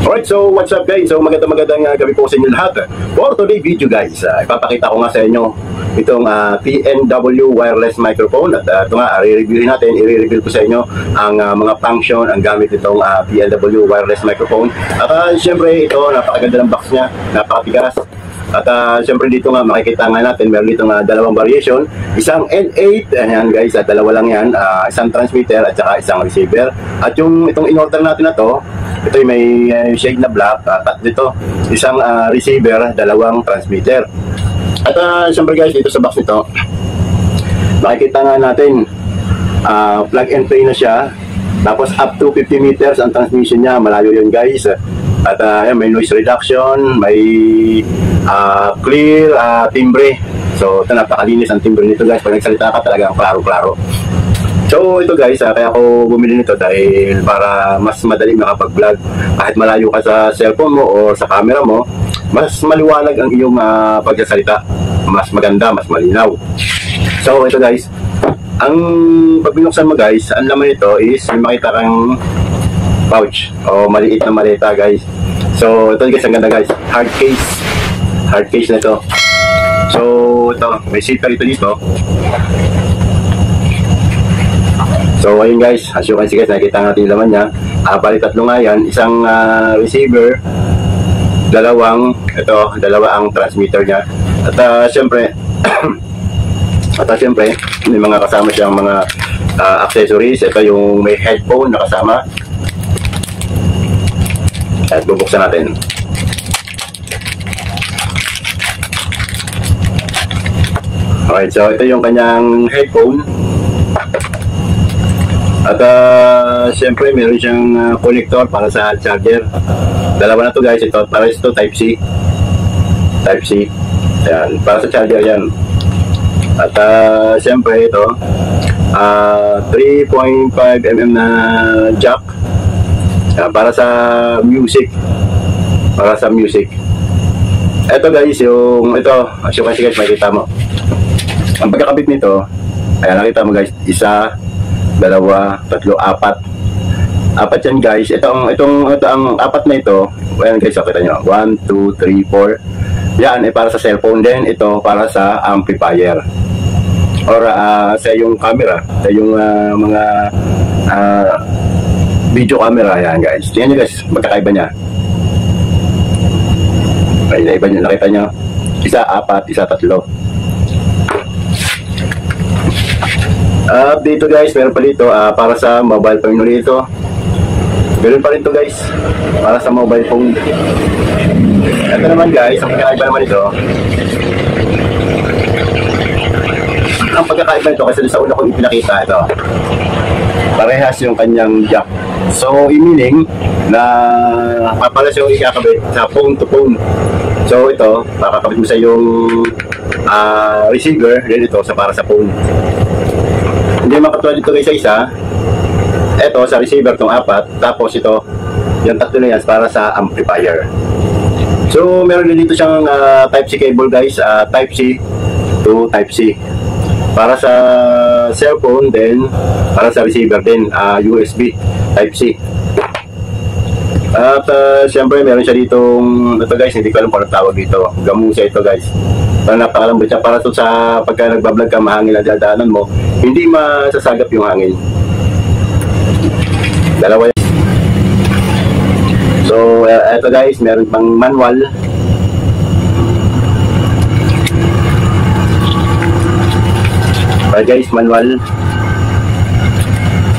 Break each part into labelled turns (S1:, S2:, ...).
S1: Alright, so what's up guys? So magandang gabi po sa inyo lahat. For today video guys, ipapakita ko nga sa inyo itong TNW wireless microphone. At ito nga, i-review ko sa inyo ang mga function, ang gamit itong TNW wireless microphone. At syempre ito, napakaganda ng box niya, napakatigas. At syempre dito nga makikita nga natin meron dito nga dalawang variation, isang N8, ayan guys, at dalawa lang yan, isang transmitter at saka isang receiver. At yung itong in-order natin na to, ito yung may shade na black, at dito isang receiver, dalawang transmitter. At syempre guys, dito sa box nito makikita nga natin plug and play na siya, tapos up to 50 meters ang transmission niya, malayo yun guys. At may noise reduction, may clear timbre. So ito, napakalinis ang timbre nito guys. Pag nagsalita ka talagang klaro-klaro. So ito guys, kaya ako bumili nito dahil para mas madali makapag-vlog. Kahit malayo ka sa cellphone mo o sa camera mo, mas maliwanag ang iyong pagsasalita. Mas maganda, mas malinaw. So ito guys, ang pag binuksan mo guys, ang laman nito is may makita kang pouch o maliit na maleta guys. So ito guys, ang ganda guys, hard case na ito. So ito, may zipper ito dito. So ayun guys, as you can see guys, nakikita natin yung laman niya. Bali tatlo nga yan, isang receiver, dalawa ang transmitter niya. At syempre may mga kasama siyang mga accessories. Ito yung may headphone na kasama. At bubuksan natin. Alright, so ito yung kanyang headphone. At siyempre meron siyang connector para sa charger. Dalawa na to guys, ito para ito type C. Ayan, para sa charger yan. At siyempre ito 3.5mm na jack. Para sa music. Ito guys, yung ito, as you can see guys, makikita mo ang pagkakabit nito. Ayan, nakita mo guys, isa, dalawa, tatlo, apat yan guys. Ito ang apat na ito. Ayan guys, nakita nyo, 1, 2, 3, 4. Yan ay para sa cellphone din. Ito para sa amplifier or sa yung camera, sa yung mga video camera. Yan guys, tingnan nyo guys, magkakaiba niya. Ay, naiba nyo, nakita nyo, isa apat, isa tatlo. Dito guys, meron pa dito para sa mobile phone ulit ito. Meron pa rin ito guys, para sa mobile phone. Ito naman guys, ang pagkakaiba naman ito. Ang pagkakaiba ito, kasi sa una kong ipinakita ito, parehas yung kanyang jack. So, meaning na papalas yung ikakabit sa phone to phone. So, ito, makakabit mo sa yung receiver, then ito sa para sa phone. Hindi makatulad dito guys sa isa. Ito sa receiver tong apat, tapos ito, yung tatlo na yan para sa amplifier. So, meron din dito siyang Type-C cable guys, Type-C to Type-C. Para sa cellphone din, para sa receiver din, USB Type-C. At siyempre meron siya ditong, ito guys, hindi ko alam kung anong tawag dito, gamusa ito guys. Parang napakalambot siya, para to sa pagka nagbablog ka, mahangin ang dadaanan mo, hindi masasagap yung hangin. Dalawa yan. So ito guys, meron pang manual. Guys, manual.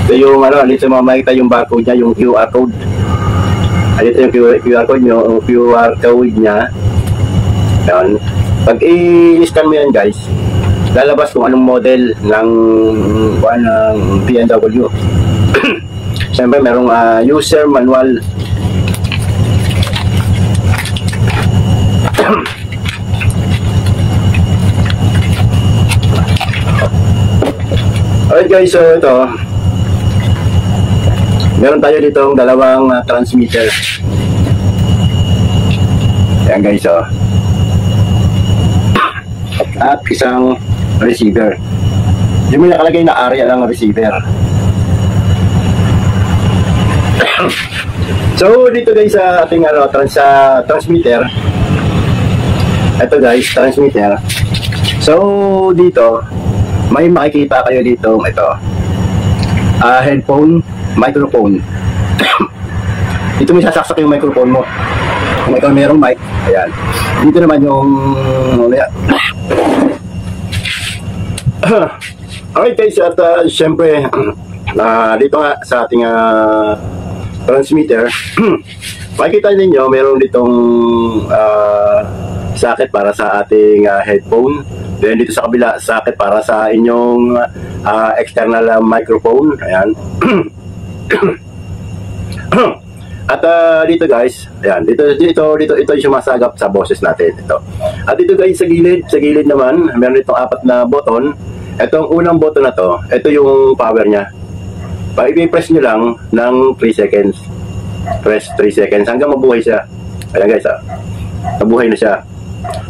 S1: Ito yung dito mo makikita yung barcode niya, yung QR code. Dito yung QR code nyo, yung QR code niya. Yan. Pag i-scan mo yan guys, lalabas kung anong model ng TNW. Siyempre merong user manual. Alright guys, so ito, meron tayo ditong dalawang transmitter. Ayan guys, at isang receiver. Yung may nakalagay na area ng receiver. So dito guys sa ating transmitter. Ito guys, transmitter. So dito may makikita kayo dito ito. Headphone, microphone. Dito may sasaksak yung microphone mo. Kung ikaw mayroong mic, ayan. Dito naman yung alright guys, at syempre dito nga sa ating transmitter makikita ninyo meron ditong socket para sa ating headphone. Then dito sa kabila, socket para sa inyong external microphone. Ayan. At dito guys, ayan, dito yung sumasagap sa boses natin ito. At dito guys sa gilid naman, meron itong 4 na button. Itong unang button na to, ito yung power niya. Pag i-press nyo lang ng 3 seconds. Press 3 seconds hanggang mabuhay siya. Ayan guys, nabuhay na siya.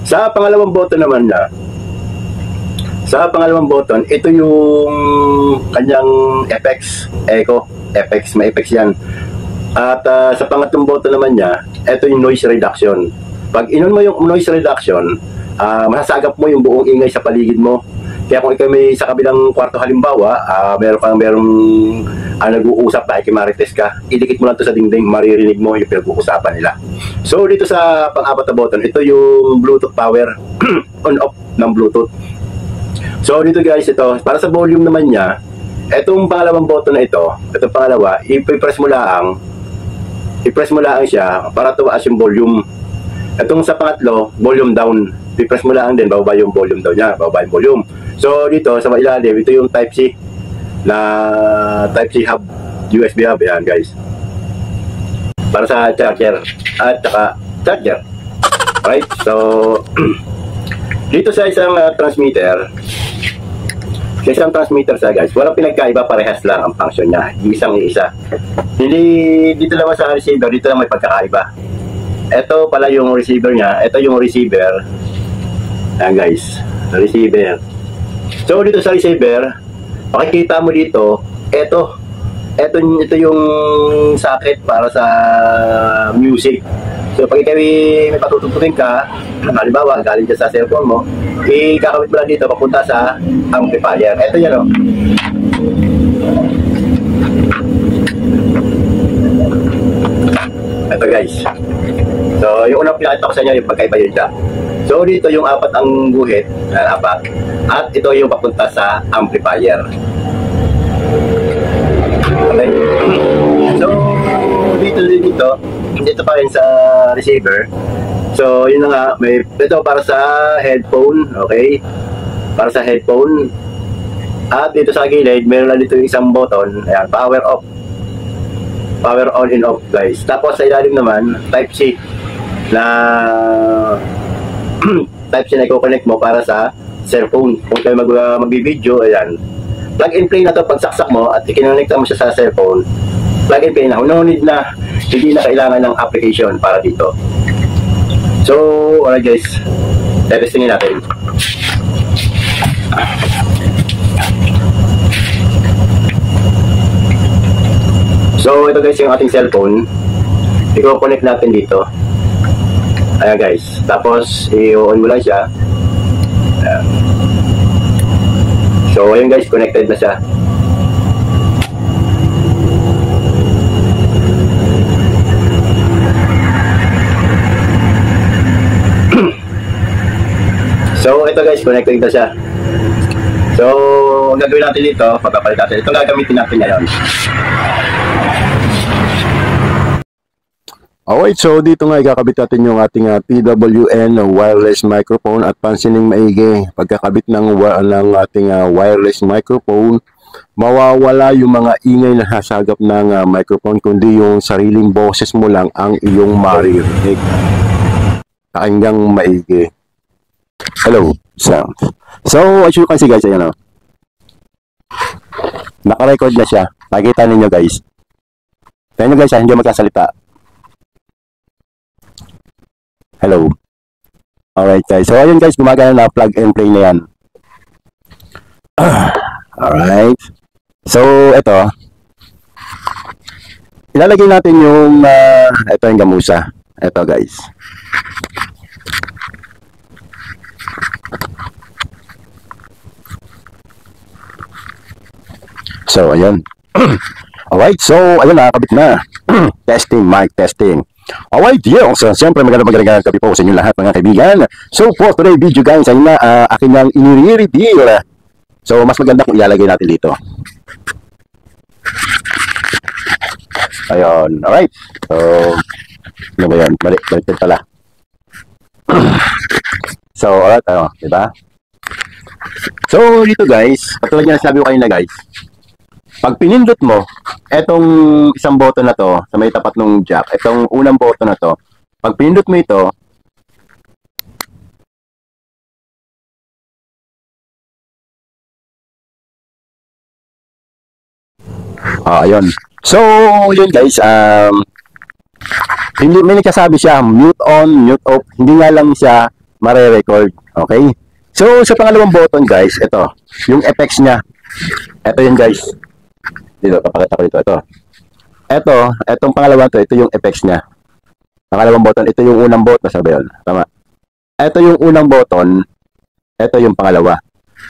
S1: Sa pangalawang button naman na, ito yung kanyang effects, effects, may effects yan. At sa pangatlong button naman niya, ito yung noise reduction. Pag inon mo yung noise reduction, masasagap mo yung buong ingay sa paligid mo. Kaya kung ikaw may sa kabilang kwarto halimbawa, merong nag-uusap, nakikimarites ka, idikit mo lang to sa dingding, maririnig mo yung pinag-uusapan nila. So dito sa pang-4 na button, ito yung Bluetooth power, on-off ng Bluetooth. So dito guys, ito, para sa volume naman niya, itong pangalawang button na ito, itong pangalawa, i-press mo lang siya para tumaas yung volume. Itong sa pangatlo, volume down. I-press mo lang din, bababa yung volume down niya, bababa yung volume. So dito sa ilalim, ito yung Type-C na Type-C hub, USB hub, yan guys. Para sa charger at saka charger. Right? So dito sa isang transmitter, sa guys, walang pinagkaiba, parehas lang ang function niya, isang-isa. Hindi dito lang sa receiver, dito lang may pagkakaiba. Ito pala yung receiver niya, ito yung receiver. Ayan guys, receiver. So dito sa receiver, makikita mo dito, ito yung socket para sa music. So pag ikaw may patutugtugin ka, halimbawa galing dyan sa cellphone mo, ikakabit mo lang dito papunta sa amplifier. Ito yan o. Ito guys. So yung unang pinakita ko sa inyo yung pagkaiba yun siya. So dito yung 4 ang guhit, 4. At ito yung papunta sa amplifier. Okay. So dito pa rin sa receiver. So yun na nga, may ito para sa headphone, okay? Para sa headphone. At dito sa gilid, meron lang dito yung isang button, ayan, power off. Power on and off guys. Tapos sa ilalim naman, Type-C na Type-C na i-connect mo para sa cellphone. Kung kayo mag-video, ayan. Plug and play na to pag saksak mo at ikinonekta mo siya sa cellphone. Plug and play na. No need na, hindi na kailangan ng application para dito. So, alright guys, testingin natin. So, ito guys yung ating cellphone. I-connect natin dito. Ayan guys. Tapos, i-on mo lang siya. Ayan. So, ayun guys, connected na siya. So, ito guys, connected na siya. So, ang gagawin natin dito, pagpapalit natin. Itong gagamitin natin ngayon.
S2: Alright, so dito nga ikakabit natin yung ating TWN wireless microphone at pansining maigi. Pagkakabit ng ating wireless microphone, mawawala yung mga ingay na hasagap ng microphone, kundi yung sariling boses mo lang ang iyong maririnig. Hanggang maigi. Hello, sound. So, as you can see guys, ayan o. Naka-record na siya. Nakikita ninyo guys. Tignan nyo guys, hindi magkasalita. Hello. Alright guys. So ayun guys, gumagana na, plug and play na yan. Alright. So ito, ilalagay natin yung ito yung gamusa. Ito guys. So, ayun. Alright, so, ayun, nakakabit na. Testing, mic testing. Alright, yeah. So, siyempre, magandang gabi po sa inyo lahat, mga kaibigan. So, for today video, guys, ayun na, akin lang inire-reveal. So, mas maganda kung ilalagay natin dito. Ayun, alright. So, ano ba yan? Baliktad pala. So, alright, diba? So, dito guys, patulad nga sabi ko kanina guys, pag pinindot mo, etong isang button na to, sa may tapat ng jack, etong unang button na to, pag pinindot mo ito, ayun. So, yun guys, hindi, may nagsasabi siya, mute on, mute off, hindi nga lang siya mare-record, okay? So, sa pangalawang button guys, ito, yung effects niya, ito yun guys. Dito, papakita ko dito. Etong pangalawang to, ito yung effects niya. Pangalawang button, ito yung unang button. Sabi yun, tama. Ito yung unang button, ito yung pangalawa.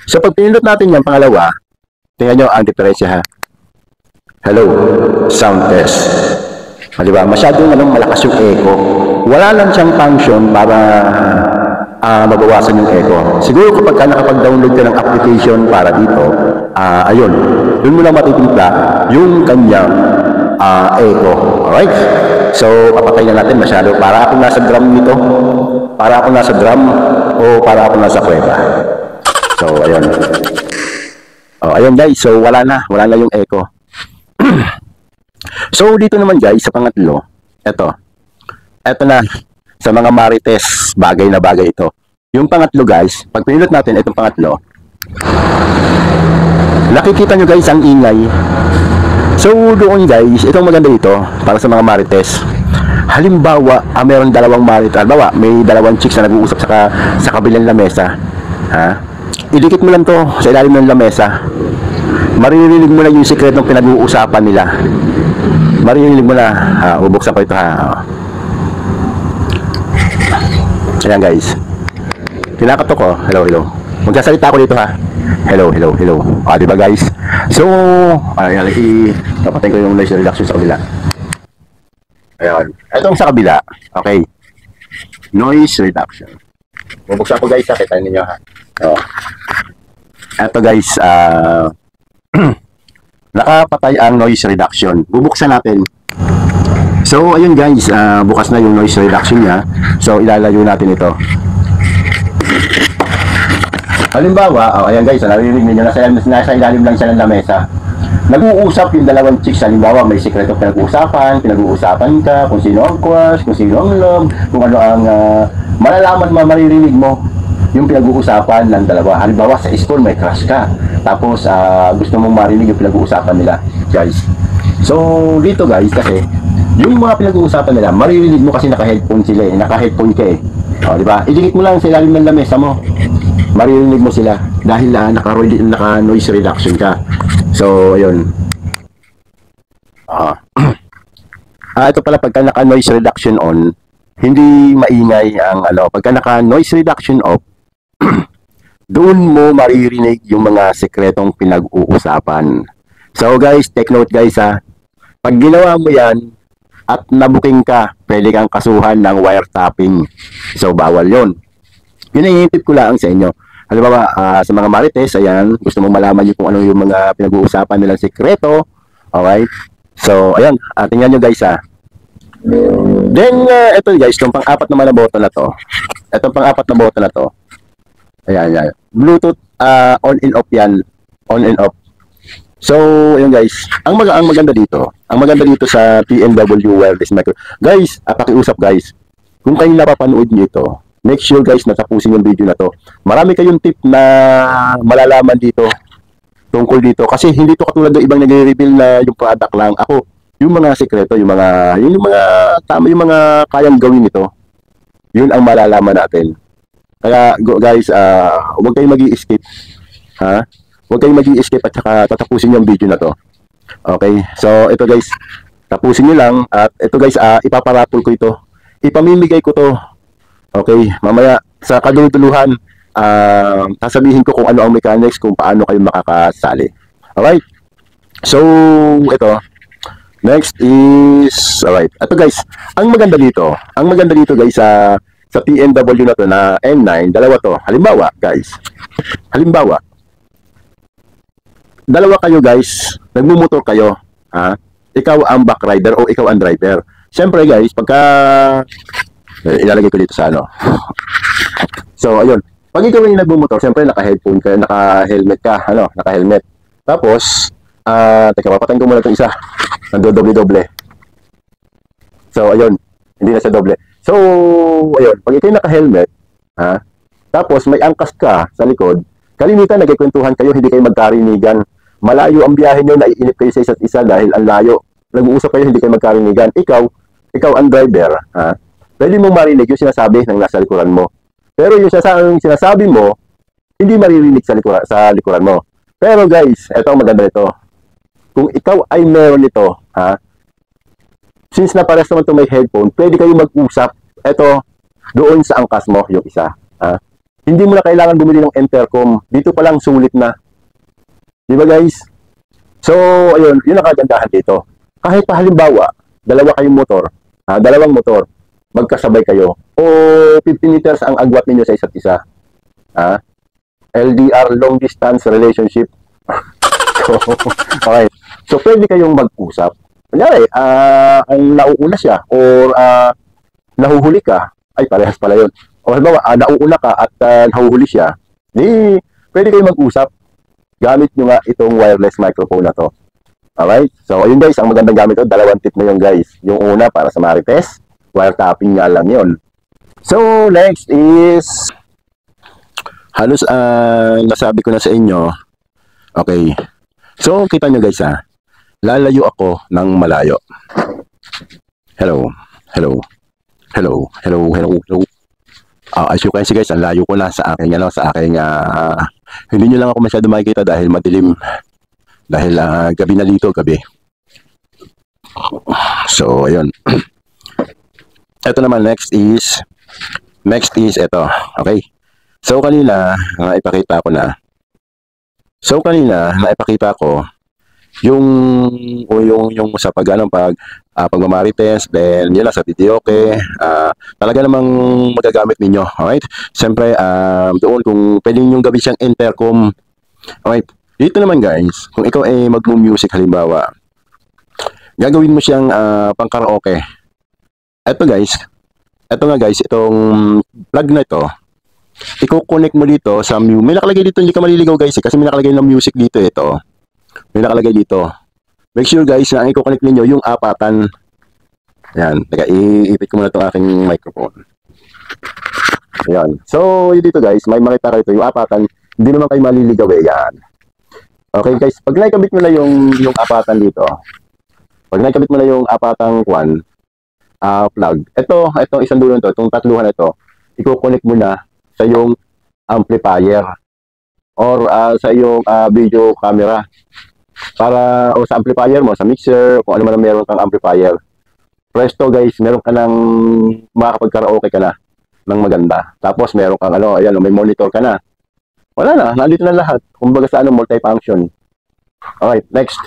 S2: So, pag pinindot natin yung pangalawa, tingnan nyo ang diferensya ha. Hello, sound test. Diba? Masyadong malakas yung echo. Wala lang siyang function para mabawasan yung echo. Siguro kapag nakapag-download ka ng application para dito, ayun, yun mo lang matitimpla yung kanyang echo. Alright? So, papatay na natin masyado. Para akong nasa drum nito. Para akong nasa drum o para akong nasa kuweba. So, ayun. Ayun guys. So, wala na yung echo. So, dito naman guys, sa pangatlo, eto na, sa mga marites, bagay na bagay ito. Yung pangatlo guys, pag pinindot natin itong pangatlo, nakikita nyo guys ang ingay. So doon guys, itong maganda dito para sa mga marites. Halimbawa, meron dalawang marites. Halimbawa, may dalawang chicks na nag-uusap sa kabilang lamesa. Idikit mo lang to sa ilalim ng lamesa. Maririnig mo na yung sikretong pinag-uusapan nila. Maririnig mo na. Bubuksan ko ito ha. Ayan guys. Kinakatok ko. Hello. Magsasalita ako dito ha. Hello. Diba guys? So, kapatay ko yung noise reduction sa kabila. Ayan. Itong sa kabila. Okay. Noise reduction. Bubuksan ko guys ha. Kita ninyo ha. Ito guys. Nakapatay ang noise reduction. Bubuksan natin. So, ayun guys, bukas na yung noise reduction niya. So, ilalayo natin ito. Halimbawa, ayan guys, naririnig niyo nasa ilalim lang siya ng lamesa. Nag-uusap yung dalawang chicks. Halimbawa, may sikreto pinag-uusapan ka, kung sino ang crush, kung sino ang love, kung ano ang malalaman mo, maririnig mo yung pinag-uusapan ng dalawa. Halimbawa, sa school may crush ka. Tapos, gusto mong marinig yung pinag-uusapan nila, guys. So, dito guys, kasi yung mga pinag-uusapan nila, maririnig mo kasi naka-headphone sila naka-headphone ka di ba? Idikit mo lang sa ilalim ng lamesa mo. Maririnig mo sila dahil naka-noise reduction ka. So, ayun. Ito pala pagka naka-noise reduction on, hindi maingay ang pagka naka-noise reduction off, doon mo maririnig yung mga sekretong pinag-uusapan. So, guys, take note guys ha. Pag ginawa mo yan, at nabuking ka, pwede kang kasuhan ng wiretapping. So, bawal yon. Yun ay hintip ko lang sa inyo. Halimbawa, sa mga marites, ayan, gusto mong malaman nyo kung ano yung mga pinag-uusapan nilang sekreto. Okay? So, ayan, tingnan nyo guys ha. Then, ito guys, itong pang-apat naman na button na to. Itong pang-apat na button na to. Ayan. Bluetooth, on and off yan. On and off. So, yun guys, ang maganda dito sa PNW wireless micro. Guys, pakiusap guys. Kung kayo napapanood niyo ito, make sure guys na tapusin yung video na to. Marami kayong tip na malalaman dito tungkol dito kasi hindi to katulad ng ibang nagre-reveal na yung product lang. Ako, yung mga sekreto, yung mga kayang gawin nito. Yun ang malalaman natin. Kaya guys, huwag kayong mag-i-skip. Huwag kayong mag-i-escape at saka tatapusin yung video na to. Okay? So, ito guys. Tapusin nyo lang. At ito guys, ipaparapol ko ito. Ipamimigay ko to. Okay, mamaya sa kaduluduluhan, sasabihin ko kung ano ang mechanics, kung paano kayo makakasali. Alright? So, ito. Next is, alright. Ito guys, ang maganda dito guys, sa PNW na to na N9, dalawa to. Halimbawa, guys. Halimbawa, dalawa kayo guys, nagmumotor kayo, ha? Ikaw ang back rider o ikaw ang driver. Siyempre guys, pagka ilalagay ko dito sa ano. So, ayun. Pag ikaw yung nagmumotor, siyempre naka-headphone ka, naka-helmet ka, ano, naka-helmet. Tapos, teka, papatayin ko muna itong isa. Nando-doble-doble. So, ayun. Hindi na siya doble. So, ayun. Pag ikaw yung naka-helmet, ha? Tapos, may angkas ka sa likod, kalimitan, nagkikwentuhan kayo, hindi kayo magkarinigan. Malayo ang biyahe nyo, naiinip kayo sa isa't isa dahil ang layo. Nag-uusap kayo, hindi kayo magkarinigan. Ikaw ang driver, ha? Pwede mong marinig yung sinasabi ng nasa likuran mo. Pero yung sinasabi mo, hindi maririnig sa likuran mo. Pero guys, eto ang maganda nito. Kung ikaw ay meron nito, ha? Since na pares naman ito may headphone, pwede kayo mag-usap. Eto, doon sa angkas mo, yung isa. Ha? Hindi mo na kailangan bumili ng intercom. Dito pa lang sulit na. Di ba guys? So, ayun, yun ang kagandahan dito. Kahit pa halimbawa, dalawa kayong motor, dalawang motor, magkasabay kayo, o 50 meters ang agwat ninyo sa isa't isa. LDR, long distance relationship. Okay. So, pwede kayong mag-usap. Kunyari, ang nauuna siya, or nahuhuli ka, ay parehas pala yun. O halimbawa, nauuna ka at nahuhuli siya, di, pwede kayong mag-usap. Gamit nyo nga itong wireless microphone na to. Alright? So, ayun guys, ang magandang gamit ito, dalawang tip na yun guys. Yung una, para sa marites, wiretapping nga lang yun. So, next is, halos nasabi ko na sa inyo. Okay. So, kita nyo guys lalayo ako ng malayo. Hello. Hello. Hello. Hello. Hello. Hello. As you can see guys, ang layo ko na sa aking, hindi nyo lang ako masyado makikita dahil madilim. Dahil gabi na dito, gabi. So, ayun. Ito naman, next is ito. Okay. So, kanina, naipakita ko yung sa pagmamarites, then yun lang sa video, okay. Talaga namang magagamit ninyo, alright? Siyempre, doon kung pwede nyo gawin siyang intercom, alright? Dito naman guys, kung ikaw ay mag-music halimbawa, gagawin mo siyang pang karaoke. Ito nga guys, itong plug na ito, i-connect mo dito sa may nakalagay dito, hindi ka maliligaw guys kasi may nakalagay ng music dito, ito. May nakalagay dito. Make sure guys na ang i-connect ninyo yung apatan. Yan, teka, iipit ko muna itong aking microphone. Yan. So, yun dito guys, may makita kayo ito, yung apatan, hindi naman kayo maliligaw yan. Okay guys, pag naikabit mo na yung apatan dito, pag naikabit mo na yung apatang plug, ito isang dulo nito, itong tatluhan na ito, i-connect mo na sa yung amplifier or sa yung video camera para o sa amplifier mo, sa mixer, kung ano man meron kang amplifier. Presto guys, meron ka ng makakapag-karaoke ka na ng maganda. Tapos meron kang ayan, may monitor ka na. Wala na, nandito na lahat. Kumbaga sa multifunction. Alright, next.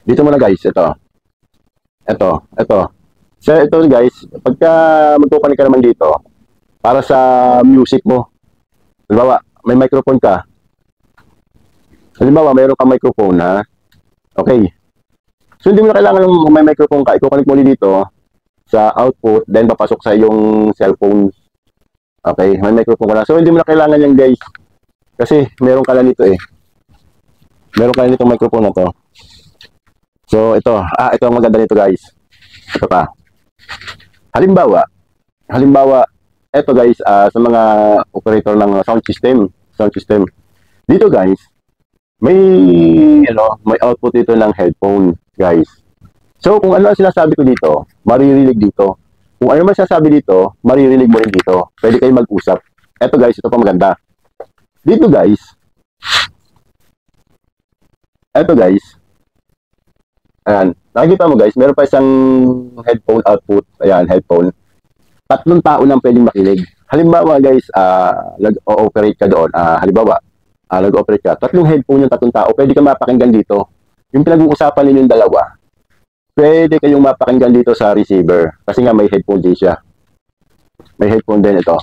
S2: Dito muna guys, ito. So ito guys, pagka magkukunik ka naman dito, para sa music mo. Halimbawa, may microphone ka. Halimbawa, mayroon kang microphone Okay. So hindi mo na kailangan may microphone ka. Ikukunik mo dito sa output, then papasok sa iyong cellphone. Okay, may microphone ka na. So hindi mo na kailangan yan guys. Kasi meron ka lang nito Meron ka lang nitong microphone na to. So ito ang maganda nito guys. Ito pa. Halimbawa, ito guys, sa mga operator ng sound system. Dito guys, may output dito ng headphone, guys. So kung ano ang sinasabi ko dito, maririnig dito. Kung ano man sinasabi dito, maririnig mo rin dito. Pwede kayo mag-usap. Ito guys, ito pa maganda. Dito guys,
S1: Ayan. Nakikita mo guys, meron pa isang headphone output. Ayan, headphone. Tatlong tao lang pwedeng makinig. Halimbawa guys, nag-ooperate ka doon. Nag-ooperate ka. Tatlong headphone yung tatlong tao. Pwede ka mapakinggan dito. Yung pinag-uusapan ninyong dalawa, pwede kayong mapakinggan dito sa receiver. Kasi nga may headphone din siya. May headphone din ito.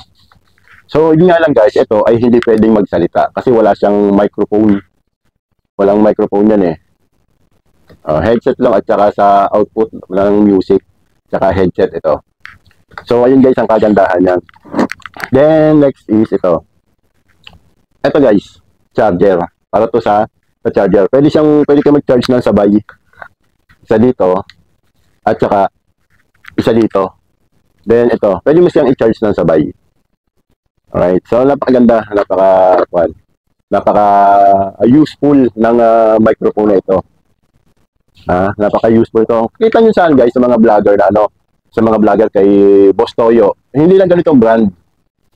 S1: So, yun nga lang guys, ito ay hindi pwedeng magsalita. Kasi wala siyang microphone. Walang microphone yan eh. Headset lang at saka sa output ng music. Saka headset ito. So, ayun guys, ang kagandahan yan. Then, next is ito. Ito guys, charger. Para to sa charger. Pwede ka mag-charge ng sabay. Isa dito. At saka, isa dito. Then, ito. Pwede mo siyang i-charge ng sabay. Alright. So, napakaganda. Napaka-useful ng microphone na ito. Napaka-useful ito. Kita nyo saan guys, sa mga vlogger na sa mga vlogger kay Boss Toyo. Hindi lang ganitong brand.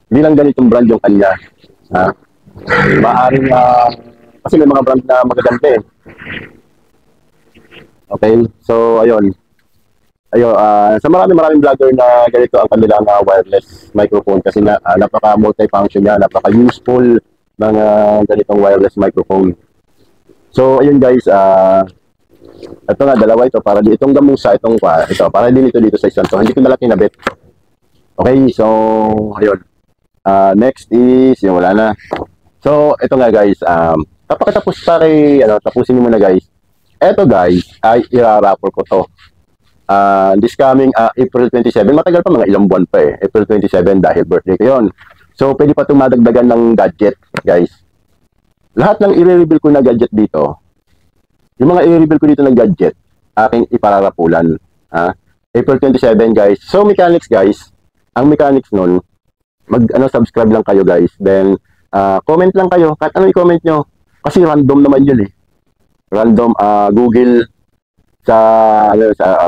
S1: Hindi lang ganitong brand yung kanya. Maaring kasi may mga brand na magaganda eh. Okay, so ayun. Sa maraming vlogger na ganito ang kanilang wireless microphone kasi napaka-multifunction niya, napaka-useful ng ganitong wireless microphone. So ayun guys, ito nga, dalawa ito para di itong gamusa, ito para din ito dito sa isang to. Hindi ko nalang kinabit. Okay, so ayun. Next is yung wala na. So ito nga guys, tapos tapusin mo muna guys. Ito guys ay iraraffle ko to. This coming April 27, matagal pa, mga ilang buwan pa eh. April 27 dahil birthday ko yun. So pwede pa itong madagdagan ng gadget guys. Lahat ng i-reveal ko na gadget dito, yung mga i-reveal ko dito ng gadget, aking ipararapulan. April 27 guys. So mechanics guys, ang mechanics nun, subscribe lang kayo guys. Then comment lang kayo, kahit ano i-comment nyo. Kasi random naman yun eh. Random Google sa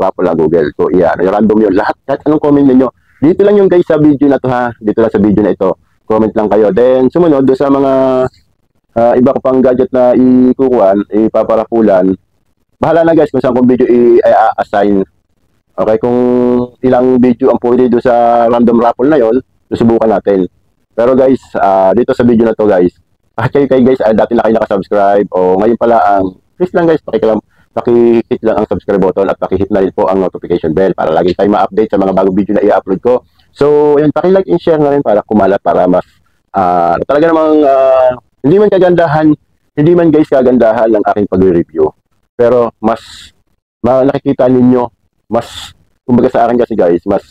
S1: raffle Google. So random yun. Lahat, kahit anong comment niyo. Dito lang yung guys sa video na to ha. Dito lang sa video na ito. Comment lang kayo. Then sumunod do sa mga iba ko pang gadget na ipaparapulan. Bahala na guys kung saan kong video i-assign. Okay, kung ilang video ang pwede do sa random raffle na yon, susubukan natin. Pero guys, dito sa video na to guys, kayo guys, dati na kayo nakasubscribe o ngayon pala please lang guys, paki-hit lang ang subscribe button at paki-hit na rin po ang notification bell para lagi tayo ma-update sa mga bagong video na i-upload ko. So, ayun, paki-like and share na rin para kumalat, para mas talaga namang hindi man guys kagandahan ng aking pag-review. Pero mas nakikita ninyo, mas kumbaga sa akin kasi guys, mas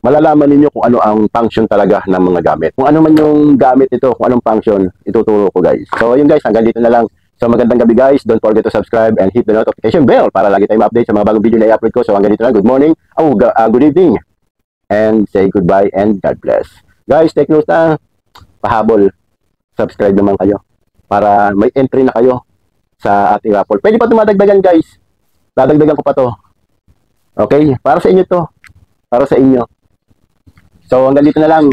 S1: malalaman ninyo kung ano ang function talaga ng mga gamit. Kung ano man yung gamit ito, kung anong function, ituturo ko guys. So ayun guys, hanggang dito na lang. So magandang gabi guys, don't forget to subscribe and hit the notification bell para lagi tayong ma-update sa mga bagong video na i-upload ko. So hanggang dito na, good morning, good evening, and say goodbye and God bless. Guys, take note pahabol, subscribe naman kayo para may entry na kayo sa ating raffle. Pwede pa tumadagdagan guys, dadagdagan ko pa to. Okay, para sa inyo to, para sa inyo. So hanggang dito na lang.